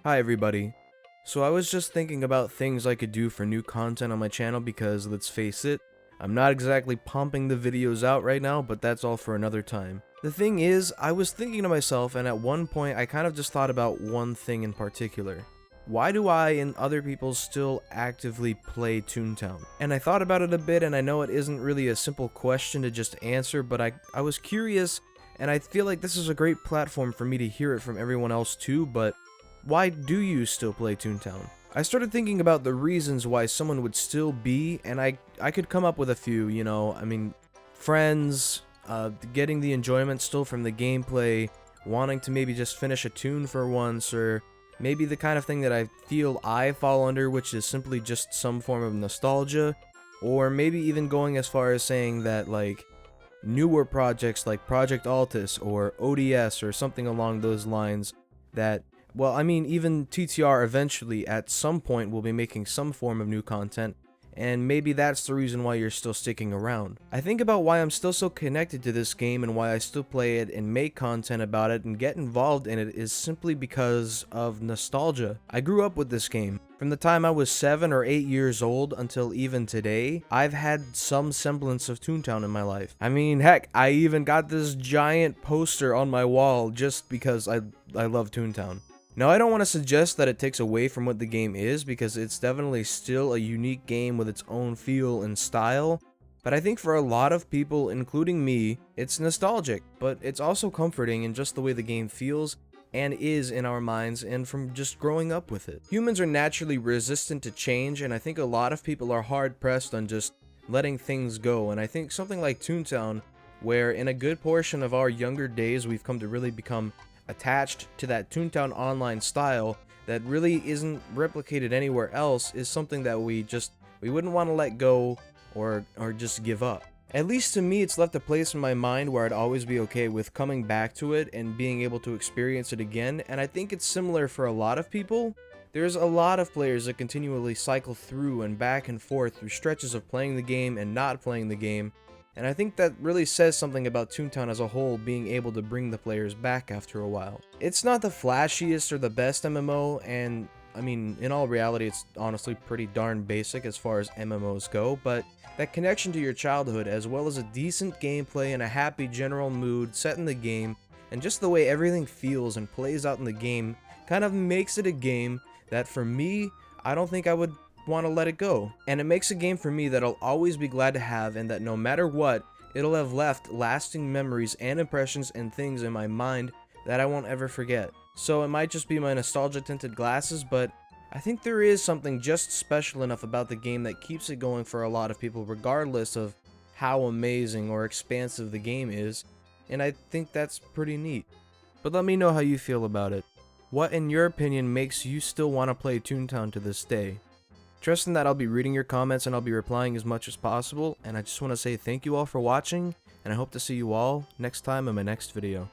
Hi everybody. So I was just thinking about things I could do for new content on my channel because, let's face it, I'm not exactly pumping the videos out right now, but that's all for another time. The thing is, I was thinking to myself, and at one point I kind of just thought about one thing in particular. Why do I and other people still actively play Toontown? And I thought about it a bit, and I know it isn't really a simple question to just answer, but I was curious, and I feel like this is a great platform for me to hear it from everyone else too, but why do you still play Toontown? I started thinking about the reasons why someone would still be, and I could come up with a few, friends, getting the enjoyment still from the gameplay, wanting to maybe just finish a tune for once, or maybe the kind of thing that I feel I fall under, which is simply just some form of nostalgia, or maybe even going as far as saying that, like, newer projects like Project Altus or ODS or something along those lines that, well, I mean, even TTR eventually at some point will be making some form of new content, and maybe that's the reason why you're still sticking around. I think about why I'm still so connected to this game and why I still play it and make content about it and get involved in it is simply because of nostalgia. I grew up with this game. From the time I was 7 or 8 years old until even today, I've had some semblance of Toontown in my life. I mean, heck, I even got this giant poster on my wall just because I love Toontown. Now, I don't want to suggest that it takes away from what the game is, because it's definitely still a unique game with its own feel and style, but I think for a lot of people, including me, it's nostalgic, but it's also comforting in just the way the game feels and is in our minds and from just growing up with it. Humans are naturally resistant to change, and I think a lot of people are hard-pressed on just letting things go, and I think something like Toontown, where in a good portion of our younger days we've come to really become attached to that Toontown online style that really isn't replicated anywhere else, is something that we wouldn't want to let go or just give up. At least to me, it's left a place in my mind where I'd always be okay with coming back to it and being able to experience it again, and I think it's similar for a lot of people. There's a lot of players that continually cycle through and back and forth through stretches of playing the game and not playing the game, and I think that really says something about Toontown as a whole being able to bring the players back after a while. It's not the flashiest or the best MMO, and I mean, in all reality, it's honestly pretty darn basic as far as MMOs go, but that connection to your childhood, as well as a decent gameplay and a happy general mood set in the game, and just the way everything feels and plays out in the game, kind of makes it a game that, for me, I don't think I would want to let it go. And it makes a game for me that I'll always be glad to have, and that no matter what, it'll have left lasting memories and impressions and things in my mind that I won't ever forget. So it might just be my nostalgia tinted glasses, but I think there is something just special enough about the game that keeps it going for a lot of people, regardless of how amazing or expansive the game is, and I think that's pretty neat. But let me know how you feel about it. What, in your opinion, makes you still want to play Toontown to this day? Trusting that I'll be reading your comments and I'll be replying as much as possible, and I just want to say thank you all for watching, and I hope to see you all next time in my next video.